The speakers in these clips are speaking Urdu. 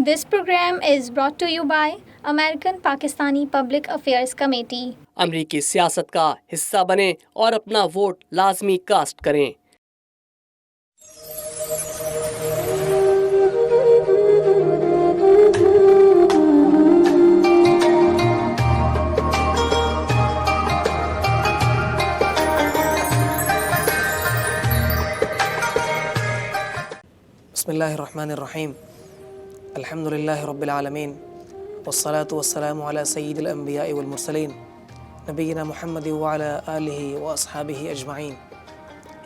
This program is brought to you by American Pakistani Public Affairs Committee. امریکی سیاست کا حصہ بنیں اور اپنا ووٹ لازمی کاسٹ کریں۔ بسم اللہ الرحمن الرحیم، الحمد للہ رب العالمین، والصلاة والسلام علی سید الانبیاء والمرسلین، نبینا محمد وعلی آلہ واصحابہ اجمعین۔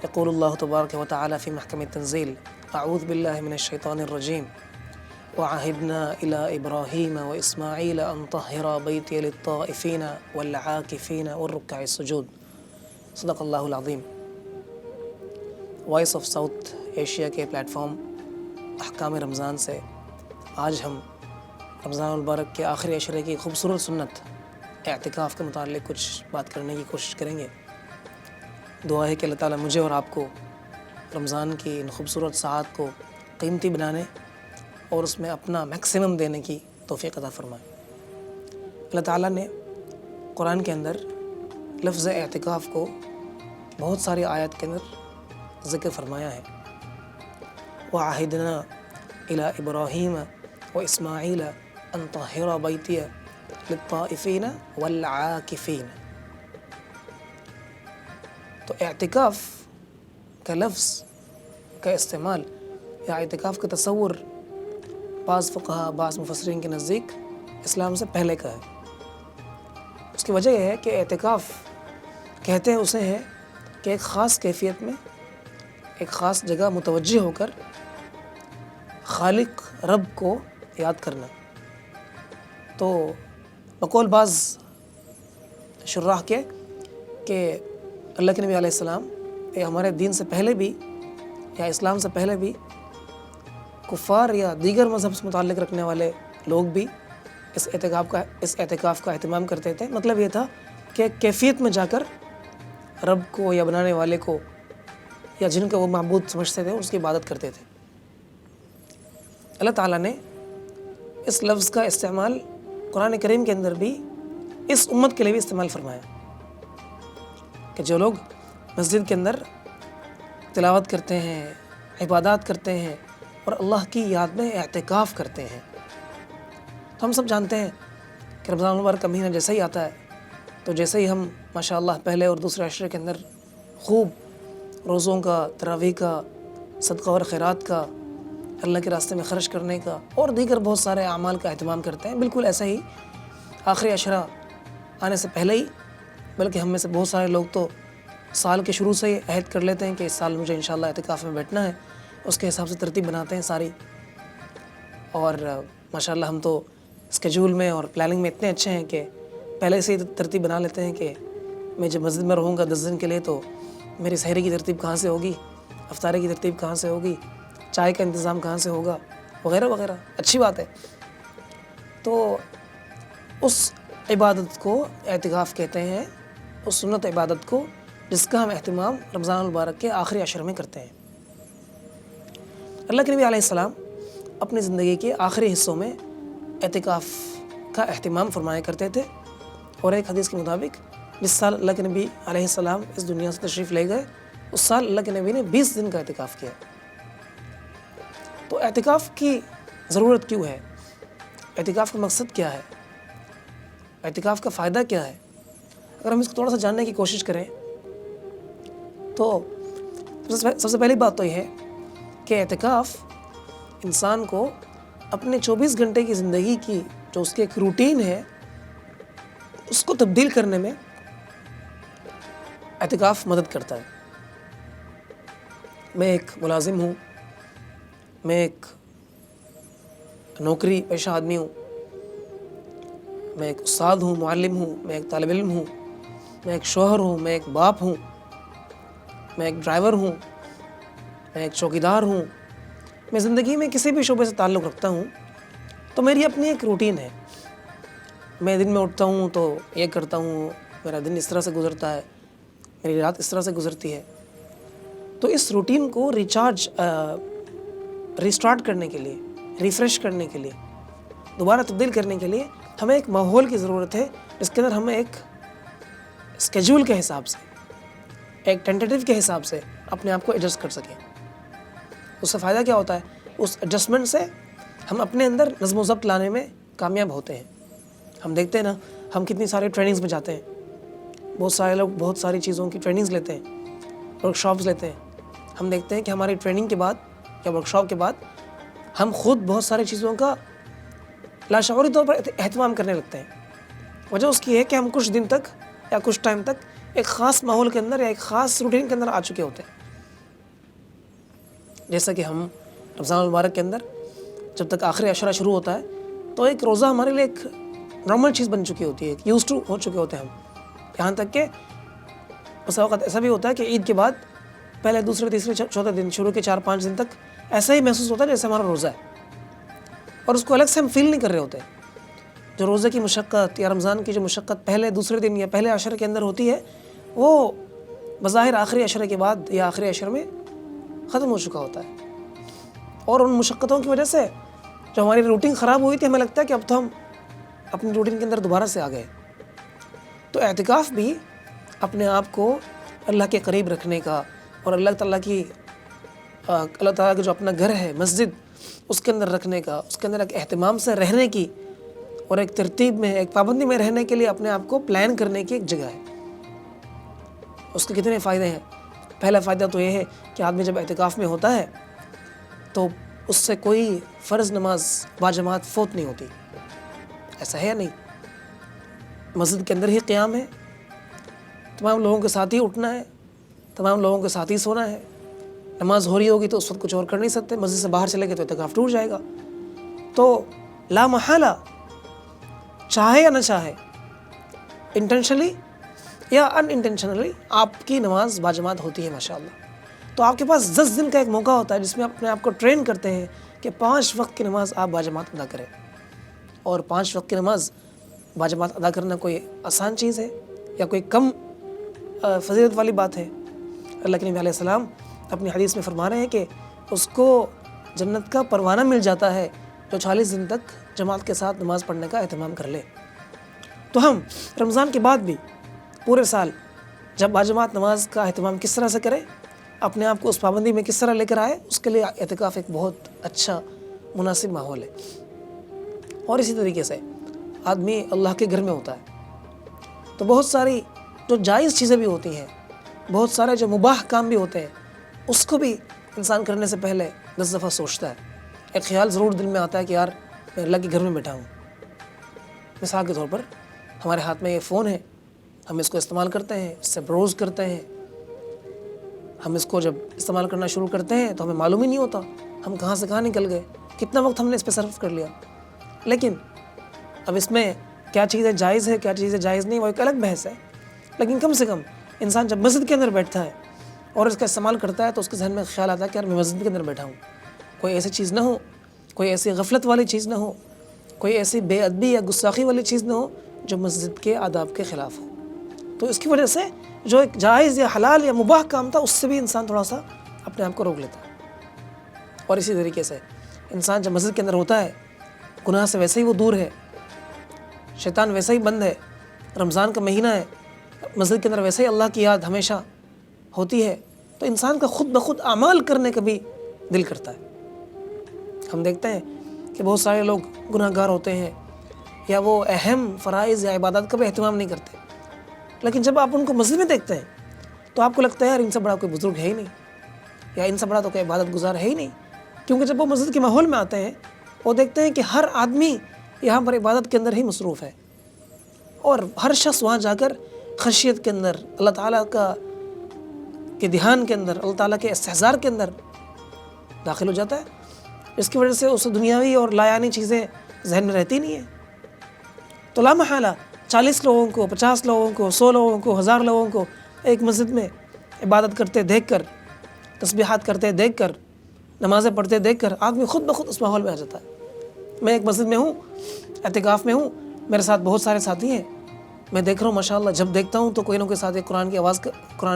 یقول اللہ تبارک و تعالی فی محکم التنزیل، اعوذ باللہ من الشیطان الرجیم، وعہدنا الی ابراہیم واسماعیل ان طہرا بیتی للطائفین والعاکفین والرکع السجود۔ صدق اللہ العظیم۔ وائس آف ساؤتھ ایشیا کے پلیٹ فارم احکام رمضان سے آج ہم رمضان المبارک کے آخری عشرے کی خوبصورت سنت اعتکاف کے متعلق کچھ بات کرنے کی کوشش کریں گے۔ دعا ہے کہ اللہ تعالیٰ مجھے اور آپ کو رمضان کی ان خوبصورت ساعات کو قیمتی بنانے اور اس میں اپنا میکسیمم دینے کی توفیق عطا فرمائے۔ اللہ تعالیٰ نے قرآن کے اندر لفظ اعتکاف کو بہت ساری آیات کے اندر ذکر فرمایا ہے۔ وعہدنا الی ابراہیم واسماعیل ان طہرا بیتی للطائفین والعاکفین۔ تو اعتکاف کا لفظ کا استعمال یا اعتکاف کا تصور بعض فقہا بعض مفسرین کے نزدیک اسلام سے پہلے کا ہے۔ اس کی وجہ یہ ہے کہ اعتکاف کہتے ہیں اسے ہے کہ ایک خاص کیفیت میں ایک خاص جگہ متوجہ ہو کر خالق رب کو یاد کرنا۔ تو بقول بعض شراح کے کہ اللہ کے نبی علیہ السلام یا ہمارے دین سے پہلے بھی یا اسلام سے پہلے بھی کفار یا دیگر مذہب سے متعلق رکھنے والے لوگ بھی اس اعتکاف کا اہتمام کرتے تھے۔ مطلب یہ تھا کہ کیفیت میں جا کر رب کو یا بنانے والے کو یا جن کو وہ معبود سمجھتے تھے اس کی عبادت کرتے تھے۔ اللہ تعالیٰ نے اس لفظ کا استعمال قرآن کریم کے اندر بھی اس امت کے لیے بھی استعمال فرمایا کہ جو لوگ مسجد کے اندر تلاوت کرتے ہیں، عبادات کرتے ہیں اور اللہ کی یاد میں اعتکاف کرتے ہیں۔ تو ہم سب جانتے ہیں کہ رمضان المبارک کا مہینہ جیسے ہی آتا ہے تو جیسے ہی ہم ماشاءاللہ پہلے اور دوسرے عشرے کے اندر خوب روزوں کا، تراویح کا، صدقہ اور خیرات کا، اللہ کے راستے میں خرچ کرنے کا اور دیگر بہت سارے اعمال کا اہتمام کرتے ہیں، بالکل ایسا ہی آخری عشرہ آنے سے پہلے ہی، بلکہ ہم میں سے بہت سارے لوگ تو سال کے شروع سے ہی عہد کر لیتے ہیں کہ اس سال مجھے انشاءاللہ اعتکاف میں بیٹھنا ہے، اس کے حساب سے ترتیب بناتے ہیں ساری۔ اور ماشاءاللہ ہم تو اسکیجول میں اور پلاننگ میں اتنے اچھے ہیں کہ پہلے سے ہی ترتیب بنا لیتے ہیں کہ میں جب مسجد میں رہوں گا 10 دن کے لیے تو میری سحری کی ترتیب کہاں سے ہوگی، افطاری کی ترتیب کہاں سے ہوگی، چائے کا انتظام کہاں سے ہوگا، وغیرہ وغیرہ۔ اچھی بات ہے۔ تو اس عبادت کو اعتکاف کہتے ہیں، اس سنت عبادت کو جس کا ہم اہتمام رمضان المبارک کے آخری عشر میں کرتے ہیں۔ اللہ کے نبی علیہ السلام اپنی زندگی کے آخری حصوں میں اعتکاف کا اہتمام فرمایا کرتے تھے، اور ایک حدیث کے مطابق جس سال اللہ کے نبی علیہ السلام اس دنیا سے تشریف لے گئے اس سال اللہ کے نبی نے 20 دن کا اعتکاف کیا۔ تو اعتکاف کی ضرورت کیوں ہے؟ اعتکاف کا مقصد کیا ہے؟ اعتکاف کا فائدہ کیا ہے؟ اگر ہم اس کو تھوڑا سا جاننے کی کوشش کریں تو سب سے پہلی بات تو یہ ہے کہ اعتکاف انسان کو اپنے 24 گھنٹے کی زندگی کی جو اس کی ایک روٹین ہے اس کو تبدیل کرنے میں اعتکاف مدد کرتا ہے۔ میں ایک ملازم ہوں، میں ایک نوکری پیشہ آدمی ہوں، میں ایک استاد ہوں، معلم ہوں، میں ایک طالب علم ہوں، میں ایک شوہر ہوں، میں ایک باپ ہوں، میں ایک ڈرائیور ہوں، میں ایک چوکیدار ہوں۔ میں زندگی میں کسی بھی شعبے سے تعلق رکھتا ہوں تو میری اپنی ایک روٹین ہے۔ میں دن میں اٹھتا ہوں تو یہ کرتا ہوں، میرا دن اس طرح سے گزرتا ہے، میری رات اس طرح سے گزرتی ہے۔ تو اس روٹین کو ریسٹارٹ کرنے کے لیے، ریفریش کرنے کے لیے دوبارہ تبدیل کرنے کے لیے ہمیں ایک ماحول کی ضرورت ہے جس کے اندر ہم ایک اسکیجول کے حساب سے، ایک ٹینٹیٹیو کے حساب سے اپنے آپ کو ایڈجسٹ کر سکیں۔ اس سے فائدہ کیا ہوتا ہے؟ اس ایڈجسٹمنٹ سے ہم اپنے اندر نظم و ضبط لانے میں کامیاب ہوتے ہیں۔ ہم دیکھتے ہیں نا، ہم کتنی ساری ٹریننگز میں جاتے ہیں، بہت سارے لوگ بہت ساری چیزوں کی ٹریننگز لیتے ہیں، ورک شاپس لیتے ہیں۔ ہم دیکھتے ہیں کہ ہماری ٹریننگ کے بعد یا ورک شاپ کے بعد ہم خود بہت ساری چیزوں کا لاشعوری طور پر اہتمام کرنے لگتے ہیں۔ وجہ اس کی ہے کہ ہم کچھ دن تک یا کچھ ٹائم تک ایک خاص ماحول کے اندر یا ایک خاص روٹین کے اندر آ چکے ہوتے ہیں۔ جیسا کہ ہم رمضان المبارک کے اندر جب تک آخری عشرہ شروع ہوتا ہے تو ایک روزہ ہمارے لیے ایک نارمل چیز بن چکی ہوتی ہے، یوز ٹو ہو چکے ہوتے ہیں ہم، یہاں تک کہ بس اوقات ایسا بھی ہوتا ہے کہ عید کے بعد پہلے دوسرے تیسرے چوتھے دن، شروع کے 4-5 دن تک ایسا ہی محسوس ہوتا ہے جیسے ہمارا روزہ ہے، اور اس کو الگ سے ہم فیل نہیں کر رہے ہوتے۔ جو روزے کی مشقت یا رمضان کی جو مشقت پہلے دوسرے دن یا پہلے عشرے کے اندر ہوتی ہے، وہ بظاہر آخری عشرے کے بعد یا آخری عشرے میں ختم ہو چکا ہوتا ہے، اور ان مشقتوں کی وجہ سے جو ہماری روٹین خراب ہوئی تھی، ہمیں لگتا ہے کہ اب تو ہم اپنی روٹین کے اندر دوبارہ سے آ گئے۔ تو اعتکاف بھی اپنے آپ کو اللہ کے قریب رکھنے کا اور اللہ تعالیٰ کا جو اپنا گھر ہے، مسجد، اس کے اندر رکھنے کا، اس کے اندر ایک اہتمام سے رہنے کی اور ایک ترتیب میں، ایک پابندی میں رہنے کے لیے اپنے آپ کو پلان کرنے کی ایک جگہ ہے۔ اس کے کتنے فائدے ہیں؟ پہلا فائدہ تو یہ ہے کہ آدمی جب اعتکاف میں ہوتا ہے تو اس سے کوئی فرض نماز باجماعت فوت نہیں ہوتی۔ ایسا ہے یا نہیں؟ مسجد کے اندر ہی قیام ہے، تمام لوگوں کے ساتھ ہی اٹھنا ہے، تمام لوگوں کے ساتھ ہی سونا ہے۔ نماز ہو رہی ہوگی تو اس وقت کچھ اور کر نہیں سکتے، مسجد سے باہر چلے گئے تو اعتکاف ٹوٹ جائے گا۔ تو لا محالہ، چاہے یا نہ چاہے، انٹینشنلی یا ان انٹینشنلی، آپ کی نماز باجماعت ہوتی ہے ماشاءاللہ۔ تو آپ کے پاس 10 دن کا ایک موقع ہوتا ہے جس میں اپنے آپ کو ٹرین کرتے ہیں کہ 5 وقت کی نماز آپ باجماعت ادا کریں۔ اور 5 وقت کی نماز باجماعت ادا کرنا کوئی آسان چیز ہے یا کوئی کم فضیلت والی بات ہے؟ اللہ کے نبی علیہ السلام اپنی حدیث میں فرما رہے ہیں کہ اس کو جنت کا پروانہ مل جاتا ہے جو 40 دن تک جماعت کے ساتھ نماز پڑھنے کا اہتمام کر لے۔ تو ہم رمضان کے بعد بھی پورے سال جب باجماعت نماز کا اہتمام کس طرح سے کریں، اپنے آپ کو اس پابندی میں کس طرح لے کر آئے، اس کے لیے اعتکاف ایک بہت اچھا مناسب ماحول ہے۔ اور اسی طریقے سے آدمی اللہ کے گھر میں ہوتا ہے تو بہت ساری جو جائز چیزیں بھی ہوتی ہیں، بہت سارے جو مباح کام بھی ہوتے ہیں، اس کو بھی انسان کرنے سے پہلے 10 دفعہ سوچتا ہے۔ ایک خیال ضرور دل میں آتا ہے کہ یار میں اللہ کے گھر میں بیٹھا ہوں۔ مثال کے طور پر ہمارے ہاتھ میں یہ فون ہے، ہم اس کو استعمال کرتے ہیں، اس سے بروز کرتے ہیں۔ ہم اس کو جب استعمال کرنا شروع کرتے ہیں تو ہمیں معلوم ہی نہیں ہوتا ہم کہاں سے کہاں نکل گئے، کتنا وقت ہم نے اس پہ صرف کر لیا۔ لیکن اب اس میں کیا چیزیں جائز ہے، کیا چیزیں جائز نہیں، وہ ایک الگ بحث ہے۔ لیکن کم سے کم انسان جب مسجد کے اندر بیٹھتا ہے اور اس کا استعمال کرتا ہے تو اس کے ذہن میں خیال آتا ہے کہ یار میں مسجد کے اندر بیٹھا ہوں، کوئی ایسی چیز نہ ہو، کوئی ایسی غفلت والی چیز نہ ہو، کوئی ایسی بے ادبی یا گستاخی والی چیز نہ ہو جو مسجد کے آداب کے خلاف ہو۔ تو اس کی وجہ سے جو ایک جائز یا حلال یا مباح کام تھا اس سے بھی انسان تھوڑا سا اپنے آپ کو روک لیتا ہے۔ اور اسی طریقے سے انسان جب مسجد کے اندر ہوتا ہے، گناہ سے ویسے ہی وہ دور ہے، شیطان ویسے ہی بند ہے، رمضان کا مہینہ ہے، مسجد کے اندر ویسے ہی اللہ کی یاد ہمیشہ ہوتی ہے، تو انسان کا خود بخود اعمال کرنے کا بھی دل کرتا ہے۔ ہم دیکھتے ہیں کہ بہت سارے لوگ گناہ گار ہوتے ہیں یا وہ اہم فرائض یا عبادات کا بھی اہتمام نہیں کرتے، لیکن جب آپ ان کو مسجد میں دیکھتے ہیں تو آپ کو لگتا ہے یار ان سے بڑا کوئی بزرگ ہے ہی نہیں، یا ان سے بڑا تو کوئی عبادت گزار ہے ہی نہیں۔ کیونکہ جب وہ مسجد کے ماحول میں آتے ہیں وہ دیکھتے ہیں کہ ہر آدمی یہاں پر عبادت کے اندر ہی مصروف ہے، اور ہر شخص وہاں جا کر خشیت کے اندر، اللہ تعالیٰ کے دھیان کے اندر، اللہ تعالیٰ کے استحضار کے اندر داخل ہو جاتا ہے، اس کی وجہ سے اسے دنیاوی اور لایانی چیزیں ذہن میں رہتی نہیں ہیں۔ تو لا محالہ 40 لوگوں کو، 50 لوگوں کو، 100 لوگوں کو، 1000 لوگوں کو ایک مسجد میں عبادت کرتے دیکھ کر، تسبیحات کرتے دیکھ کر، نمازیں پڑھتے دیکھ کر آدمی خود بخود اس ماحول میں آ جاتا ہے۔ میں ایک مسجد میں ہوں، اعتکاف میں ہوں، میرے ساتھ بہت سارے ساتھی ہیں، میں دیکھ رہا ہوں ماشاءاللہ جب دیکھتا ہوں تو کوئی نہ کوئی ساتھی قرآن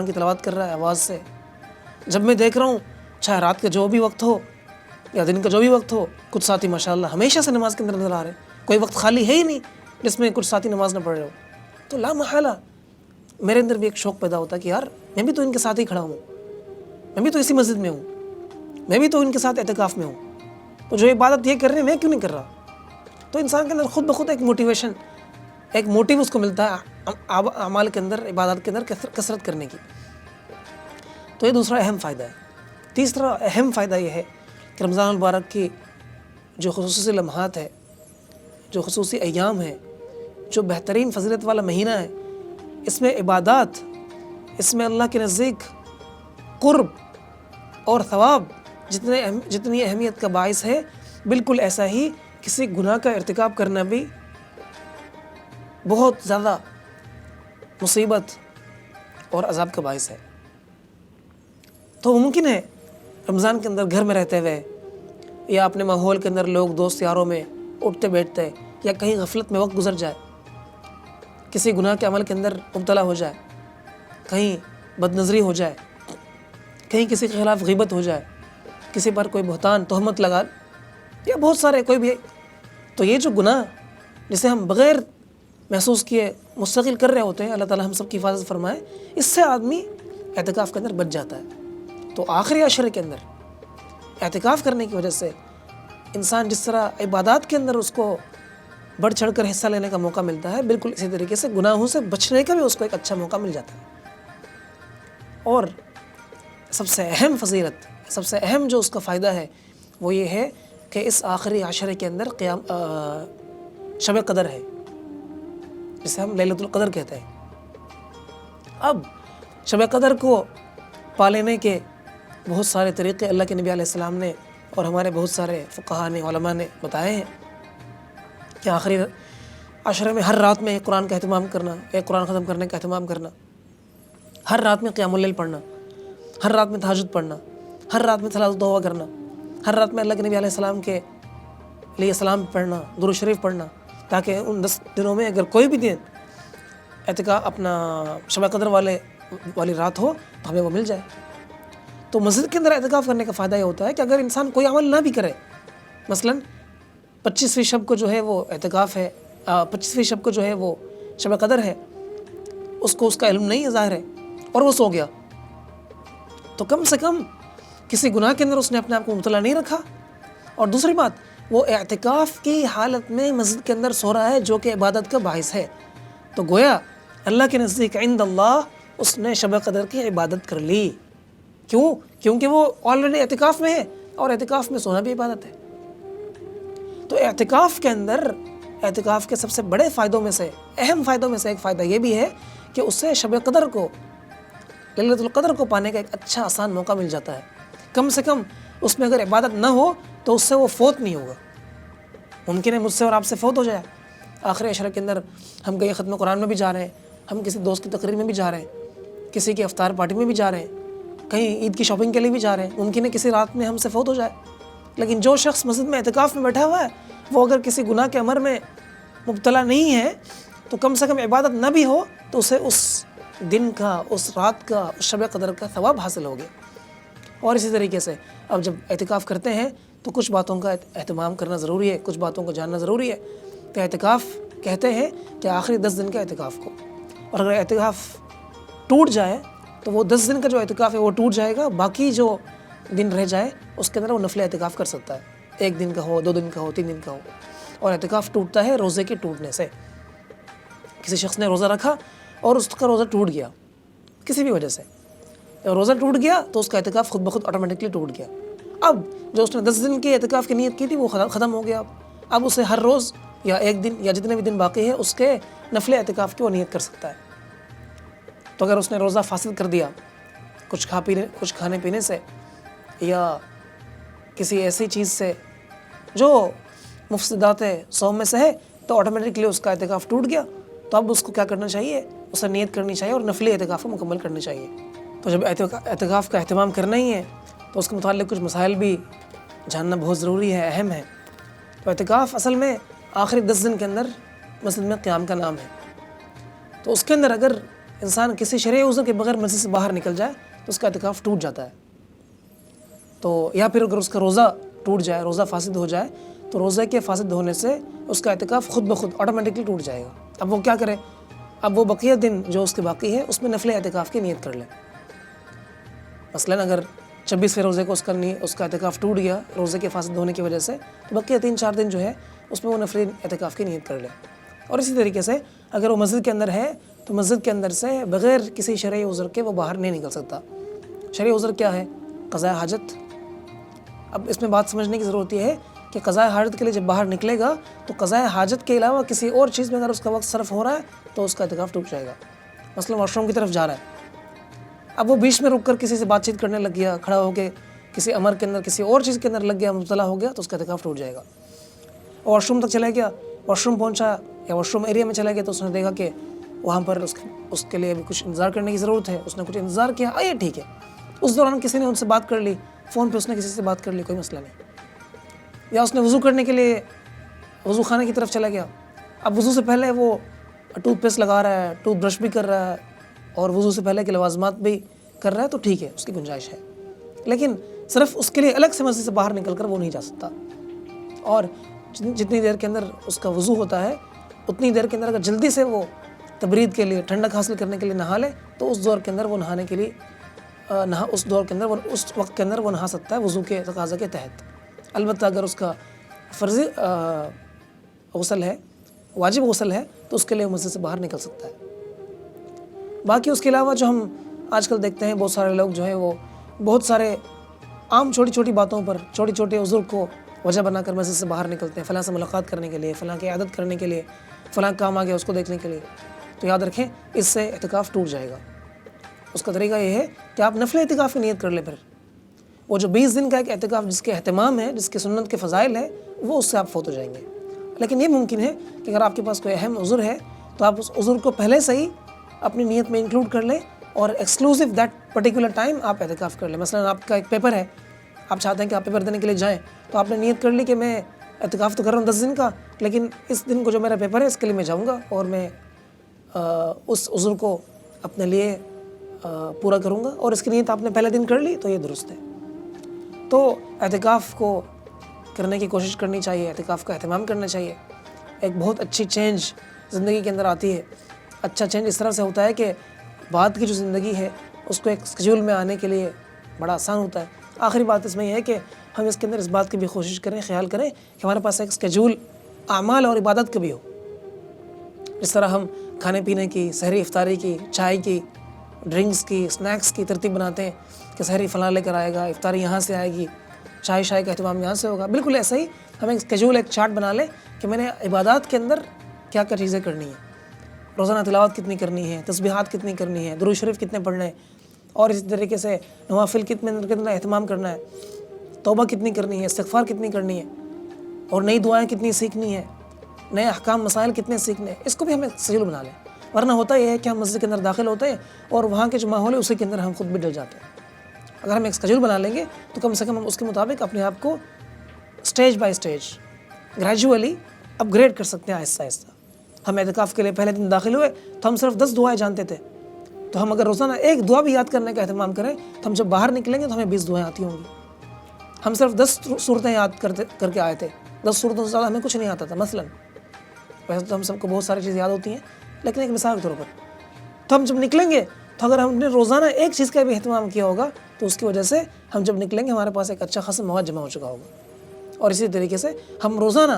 کی تلاوت کر رہا ہے آواز سے۔ جب میں دیکھ رہا ہوں چاہے رات کا جو بھی وقت ہو، یا دن کا جو بھی وقت ہو، کچھ ساتھی ماشاءاللہ ہمیشہ سے نماز کے اندر نظر آ رہے ہیں، کوئی وقت خالی ہے ہی نہیں جس میں کچھ ساتھی نماز نہ پڑھ رہے ہو، تو لا محالہ میرے اندر بھی ایک شوق پیدا ہوتا ہے کہ یار میں بھی تو ان کے ساتھ ہی کھڑا ہوں، میں بھی تو اسی مسجد میں ہوں، میں بھی تو ان کے ساتھ اعتکاف میں ہوں، تو جو عبادت یہ کر رہے ہیں میں کیوں نہیں کر رہا؟ تو انسان کے اندر خود بخود ایک موٹیویشن، ایک موٹیو اس کو ملتا ہے اعمال کے اندر، عبادت کے اندر کثرت کرنے کی۔ تو یہ دوسرا اہم فائدہ ہے۔ تیسرا اہم فائدہ یہ ہے کہ رمضان المبارک کی جو خصوصی لمحات ہے، جو خصوصی ایام ہے، جو بہترین فضیلت والا مہینہ ہے، اس میں عبادات، اس میں اللہ کے نزدیک قرب اور ثواب جتنی اہمیت کا باعث ہے، بالکل ایسا ہی کسی گناہ کا ارتکاب کرنا بھی بہت زیادہ مصیبت اور عذاب کا باعث ہے۔ تو ممکن ہے رمضان کے اندر گھر میں رہتے ہوئے یا اپنے ماحول کے اندر لوگ دوست یاروں میں اٹھتے بیٹھتے یا کہیں غفلت میں وقت گزر جائے، کسی گناہ کے عمل کے اندر مبتلا ہو جائے، کہیں بد نظری ہو جائے، کہیں کسی کے خلاف غیبت ہو جائے، کسی پر کوئی بہتان تہمت لگا، یا بہت سارے کوئی بھی، تو یہ جو گناہ جسے ہم بغیر محسوس کیے مستقل کر رہے ہوتے ہیں، اللہ تعالیٰ ہم سب کی حفاظت فرمائے، اس سے آدمی اعتکاف کے اندر بچ جاتا ہے۔ تو آخری عشرے کے اندر اعتکاف کرنے کی وجہ سے انسان جس طرح عبادات کے اندر اس کو بڑھ چڑھ کر حصہ لینے کا موقع ملتا ہے، بالکل اسی طریقے سے گناہوں سے بچنے کا بھی اس کو ایک اچھا موقع مل جاتا ہے۔ اور سب سے اہم فضیلت، سب سے اہم جو اس کا فائدہ ہے وہ یہ ہے کہ اس آخری عشرے کے اندر شب قدر ہے، جسے ہم لیلۃ القدر کہتے ہیں۔ اب شب قدر کو پالینے کے بہت سارے طریقے اللہ کے نبی علیہ السلام نے اور ہمارے بہت سارے فقہاء نے، علماء نے بتائے ہیں کہ آخری عشرے میں ہر رات میں ایک قرآن کا اہتمام کرنا، ایک قرآن ختم کرنے کا اہتمام کرنا، ہر رات میں قیام اللیل پڑھنا، ہر رات میں تہجد پڑھنا، ہر رات میں صلاۃ الدعا کرنا، ہر رات میں اللہ کے نبی علیہ السلام کے لیے سلام پڑھنا، درود شریف پڑھنا، تاکہ ان 10 دنوں میں اگر کوئی بھی دن اعتکاف اپنا شب قدر والی رات ہو تو ہمیں وہ مل جائے۔ تو مسجد کے اندر اعتکاف کرنے کا فائدہ یہ ہوتا ہے کہ اگر انسان کوئی عمل نہ بھی کرے، مثلاً 25ویں شب کو جو ہے وہ اعتکاف ہے، 25ویں شب کو جو ہے وہ شب قدر ہے، اس کو اس کا علم نہیں ہے ظاہر ہے، اور وہ سو گیا، تو کم سے کم کسی گناہ کے اندر اس نے اپنے آپ کو مبتلا نہیں رکھا، اور دوسری بات وہ اعتکاف کی حالت میں مسجد کے اندر سو رہا ہے جو کہ عبادت کا باعث ہے، تو گویا اللہ کے نزدیک عند اللہ اس نے شب قدر کی عبادت کر لی۔ کیوں؟ کیونکہ وہ آلریڈی اعتکاف میں ہے، اور اعتکاف میں سونا بھی عبادت ہے۔ تو اعتکاف کے اندر، اعتکاف کے سب سے بڑے فائدوں میں سے، اہم فائدوں میں سے ایک فائدہ یہ بھی ہے کہ اس سے شب قدر کو، لیلۃ القدر کو پانے کا ایک اچھا آسان موقع مل جاتا ہے۔ کم سے کم اس میں اگر عبادت نہ ہو تو اس سے وہ فوت نہیں ہوگا۔ ممکن ہے مجھ سے اور آپ سے فوت ہو جائے، آخری عشرے کے اندر ہم کہیں ختم قرآن میں بھی جا رہے ہیں، ہم کسی دوست کی تقریر میں بھی جا رہے ہیں، کسی کی افطار پارٹی میں بھی جا رہے ہیں، کہیں عید کی شاپنگ کے لیے بھی جا رہے ہیں، ممکن ہے کسی رات میں ہم سے فوت ہو جائے۔ لیکن جو شخص مسجد میں اعتکاف میں بیٹھا ہوا ہے، وہ اگر کسی گناہ کے امر میں مبتلا نہیں ہے تو کم سے کم عبادت نہ بھی ہو تو اسے اس دن کا، اس رات کا، اس شب قدر کا ثواب حاصل ہو گیا۔ اور اسی طریقے سے اب جب اعتکاف کرتے ہیں تو کچھ باتوں کا اہتمام کرنا ضروری ہے، کچھ باتوں کو جاننا ضروری ہے کہ اعتکاف کہتے ہیں کہ آخری 10 دن کا اعتکاف کو، اور اگر اعتکاف ٹوٹ جائے تو وہ 10 دن کا جو اعتکاف ہے وہ ٹوٹ جائے گا، باقی جو دن رہ جائے اس کے اندر وہ نفل اعتکاف کر سکتا ہے، 1 دن کا ہو، 2 دن کا ہو، 3 دن کا ہو۔ اور اعتکاف ٹوٹتا ہے روزے کے ٹوٹنے سے۔ کسی شخص نے روزہ رکھا اور اس کا روزہ ٹوٹ گیا کسی بھی وجہ سے، روزہ ٹوٹ گیا تو اس کا اعتکاف خود بخود آٹومیٹکلی ٹوٹ گیا۔ اب جو اس نے 10 دن کے اعتکاف کی نیت کی تھی وہ ختم ہو گیا، اب اسے ہر روز یا 1 دن یا جتنے بھی دن باقی ہے اس کے نفل اعتکاف کی وہ نیت کر سکتا ہے۔ تو اگر اس نے روزہ فاسد کر دیا کچھ کھانے پینے سے یا کسی ایسی چیز سے جو مفسدات صوم میں سے ہے، تو آٹومیٹکلی اس کا اعتکاف ٹوٹ گیا، تو اب اس کو کیا کرنا چاہیے؟ اسے نیت کرنی چاہیے اور نفلی اعتکاف کو مکمل کرنی چاہیے۔ تو جب اعتکاف کا اہتمام کرنا ہی ہے تو اس کے متعلق کچھ مسائل بھی جاننا بہت ضروری ہے، اہم ہے۔ تو اعتکاف اصل میں آخری 10 دن کے اندر مسجد میں قیام کا نام ہے، تو اس کے اندر اگر انسان کسی شرعی عذر کے بغیر مسجد سے باہر نکل جائے تو اس کا اعتکاف ٹوٹ جاتا ہے۔ تو یا پھر اگر اس کا روزہ ٹوٹ جائے, روزہ فاسد ہو جائے, تو روزے کے فاسد ہونے سے اس کا اعتکاف خود بخود آٹومیٹکلی ٹوٹ جائے گا. اب وہ کیا کرے؟ اب وہ بقیہ دن جو اس کے باقی ہے اس میں نفل اعتکاف کی نیت کر لے. مثلاً اگر 26ویں روزے کو اس کا اعتکاف ٹوٹ گیا روزے کے فاسد ہونے کی وجہ سے, تو بقیہ 3-4 دن جو ہے اس میں وہ نفل اعتکاف کی نیت کر لے. اور اسی طریقے سے اگر وہ مسجد کے اندر ہے تو مسجد کے اندر سے بغیر کسی شرعی عذر کے وہ باہر نہیں نکل سکتا. شرعی عذر کیا ہے؟ قضاء حاجت. اب اس میں بات سمجھنے کی ضرورت یہ ہے کہ قضاء حاجت کے لیے جب باہر نکلے گا تو قضاء حاجت کے علاوہ کسی اور چیز میں اگر اس کا وقت صرف ہو رہا ہے تو اس کا اعتکاف ٹوٹ جائے گا. مثلا واش روم کی طرف جا رہا ہے, اب وہ بیچ میں رک کر کسی سے بات چیت کرنے لگ گیا, کھڑا ہو کے کسی امر کے اندر کسی اور چیز کے اندر لگ گیا, مبتلا ہو گیا, تو اس کا اعتکاف ٹوٹ جائے گا. واش روم تک چلا گیا, واش روم پہنچا یا واش روم ایریا میں چلا گیا تو اس نے دیکھا کہ وہاں پر اس کے لیے بھی کچھ انتظار کرنے کی ضرورت ہے, اس نے کچھ انتظار کیا, یہ ٹھیک ہے. اس دوران کسی نے ان سے بات کر لی, فون پہ اس نے کسی سے بات کر لی, کوئی مسئلہ نہیں. یا اس نے وضو کرنے کے لیے وضو خانے کی طرف چلا گیا, اب وضو سے پہلے وہ ٹوتھ پیسٹ لگا رہا ہے, ٹوتھ برش بھی کر رہا ہے اور وضو سے پہلے کے لوازمات بھی کر رہا ہے, تو ٹھیک ہے, اس کی گنجائش ہے. لیکن صرف اس کے لیے الگ سے مسجد سے باہر نکل کر وہ نہیں جا سکتا. اور جتنی دیر کے اندر اس کا وضو ہوتا ہے اتنی دیر کے اندر اگر جلدی سے وہ تبرید کے لیے ٹھنڈک حاصل کرنے کے لیے نہا لے تو اس دور کے اندر وہ نہانے کے لیے اس وقت کے اندر وہ نہا سکتا ہے وضو کے تقاضا کے تحت. البتہ اگر اس کا فرضی غسل ہے, واجب غسل ہے, تو اس کے لیے مسجد سے باہر نکل سکتا ہے. باقی اس کے علاوہ جو ہم آج کل دیکھتے ہیں بہت سارے لوگ جو ہیں وہ بہت سارے عام چھوٹی چھوٹی باتوں پر چھوٹے چھوٹے عذر کو وجہ بنا کر مسجد سے باہر نکلتے ہیں, فلاں سے ملاقات کرنے کے لیے, فلاں کی عیادت کرنے کے لیے, فلاں کام آ گیا اس کو دیکھنے کے لیے. تو یاد رکھیں اس سے اعتکاف ٹوٹ جائے گا. اس کا طریقہ یہ ہے کہ آپ نفل اعتکاف کی نیت کر لیں. پھر وہ جو 20 دن کا ایک اعتکاف جس کے اہتمام ہے, جس کے سنت کے فضائل ہے, وہ اس سے آپ فوت ہو جائیں گے. لیکن یہ ممکن ہے کہ اگر آپ کے پاس کوئی اہم عذر ہے تو آپ اس عذر کو پہلے سے ہی اپنی نیت میں انکلوڈ کر لیں اور ایکسکلوسیو دیٹ پرٹیکولر ٹائم آپ اعتکاف کر لیں. مثلا آپ کا ایک پیپر ہے, آپ چاہتے ہیں کہ آپ پیپر دینے کے لیے جائیں, تو آپ نے نیت کر لی کہ میں اعتکاف تو کر رہا ہوں 10 دن کا, لیکن اس دن کو جو میرا پیپر ہے اس کے لیے میں جاؤں گا اور میں اس عذر کو اپنے لیے پورا کروں گا, اور اس کی نیت آپ نے پہلے دن کر لی, تو یہ درست ہے. تو اعتکاف کو کرنے کی کوشش کرنی چاہیے, اعتکاف کا اہتمام کرنا چاہیے. ایک بہت اچھی چینج زندگی کے اندر آتی ہے. اچھا چینج اس طرح سے ہوتا ہے کہ بعد کی جو زندگی ہے اس کو ایک اسکیڈول میں آنے کے لیے بڑا آسان ہوتا ہے. آخری بات اس میں یہ ہے کہ ہم اس کے اندر اس بات کی بھی کوشش کریں, خیال کریں کہ ہمارے پاس ایک اسکیڈول اعمال اور عبادت کا بھی ہو. جس طرح ہم کھانے پینے کی, سحری افطاری کی, چائے کی, ڈرنکس کی, اسنیکس کی ترتیب بناتے ہیں کہ سحری فلاں لے کر آئے گا, افطاری یہاں سے آئے گی, چائے کا اہتمام یہاں سے ہوگا. بالکل ایسا ہی ہم ایک اسکیڈول, ایک چارٹ بنا لیں کہ میں نے عبادات کے اندر کیا کیا چیزیں کرنی ہیں, روزانہ تلاوت کتنی کرنی ہے, تسبیحات کتنی کرنی ہے, درود شریف کتنے پڑھنے ہیں, اور اسی طریقے سے نوافل کتنا اہتمام کرنا ہے, توبہ کتنی کرنی ہے, استغفار کتنی کرنی ہے, اور نئی دعائیں کتنی سیکھنی ہیں, نئے احکام مسائل کتنے سیکھنے ہیں. اس کو بھی ہم ایک اسکیڈول بنا لیں. ورنہ ہوتا یہ ہے کہ ہم مسجد کے اندر داخل ہوتے ہیں اور وہاں کے جو ماحول ہے اسی کے اندر ہم خود بھی ڈل جاتے ہیں. اگر ہم ایک اسکیڈول بنا لیں گے تو کم سے کم ہم اس کے مطابق اپنے آپ کو stage by stage gradually upgrade کر سکتے ہیں, آہستہ آہستہ. ہم اعتکاف کے لیے پہلے دن داخل ہوئے تو ہم صرف 10 دعائیں جانتے تھے, تو ہم اگر روزانہ ایک دعا بھی یاد کرنے کا اہتمام کریں تو ہم جب باہر نکلیں گے تو ہمیں 20 دعائیں آتی ہوں گی. ہم صرف 10 صورتیں یاد کر کے آئے تھے, 10 صورتوں سے زیادہ ہمیں کچھ نہیں آتا تھا. مثلا ویسے تو ہم سب کو بہت ساری چیزیں یاد ہوتی ہیں, لیکن ایک مثال کے طور پر, تو ہم جب نکلیں گے تو اگر ہم نے روزانہ ایک چیز کا بھی اہتمام کیا ہوگا تو اس کی وجہ سے ہم جب نکلیں گے ہمارے پاس ایک اچھا خاصا مواد جمع ہو چکا ہوگا. اور اسی طریقے سے ہم روزانہ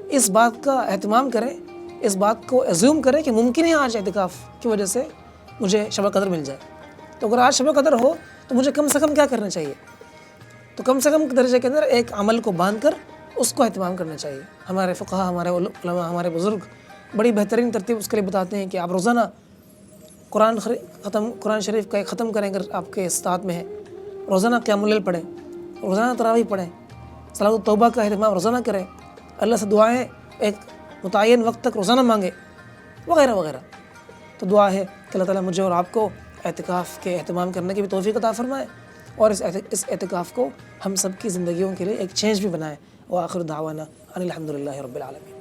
اس بات کا اہتمام کریں, اس بات کو ایزیوم کریں کہ ممکن ہے آج اعتکاف کی وجہ سے مجھے شب قدر مل جائے. تو اگر آج شب قدر ہو تو مجھے کم سے کم کیا کرنا چاہیے, تو کم سے کم درجے کے اندر ایک عمل کو باندھ کر اس کو اہتمام کرنا چاہیے. ہمارے فقہا, ہمارے علماء, ہمارے بزرگ بڑی بہترین ترتیب اس کے لیے بتاتے ہیں کہ آپ روزانہ قرآن شریف کا ایک ختم کریں اگر آپ کے استطاعت میں ہے, روزانہ قیام اللیل پڑھیں, روزانہ تراویح پڑھیں, صلاۃ التوبہ کا اہتمام روزانہ کریں, اللہ سے دعائیں ایک متعین وقت تک روزانہ مانگیں, وغیرہ وغیرہ. تو دعا ہے کہ اللہ تعالیٰ مجھے اور آپ کو اعتکاف کے اہتمام کرنے کی بھی توفیق عطا فرمائے, اور اس اعتکاف کو ہم سب کی زندگیوں کے لیے ایک چینج بھی بنائے. وآخر دعوانا ان الحمد للہ رب العالمین.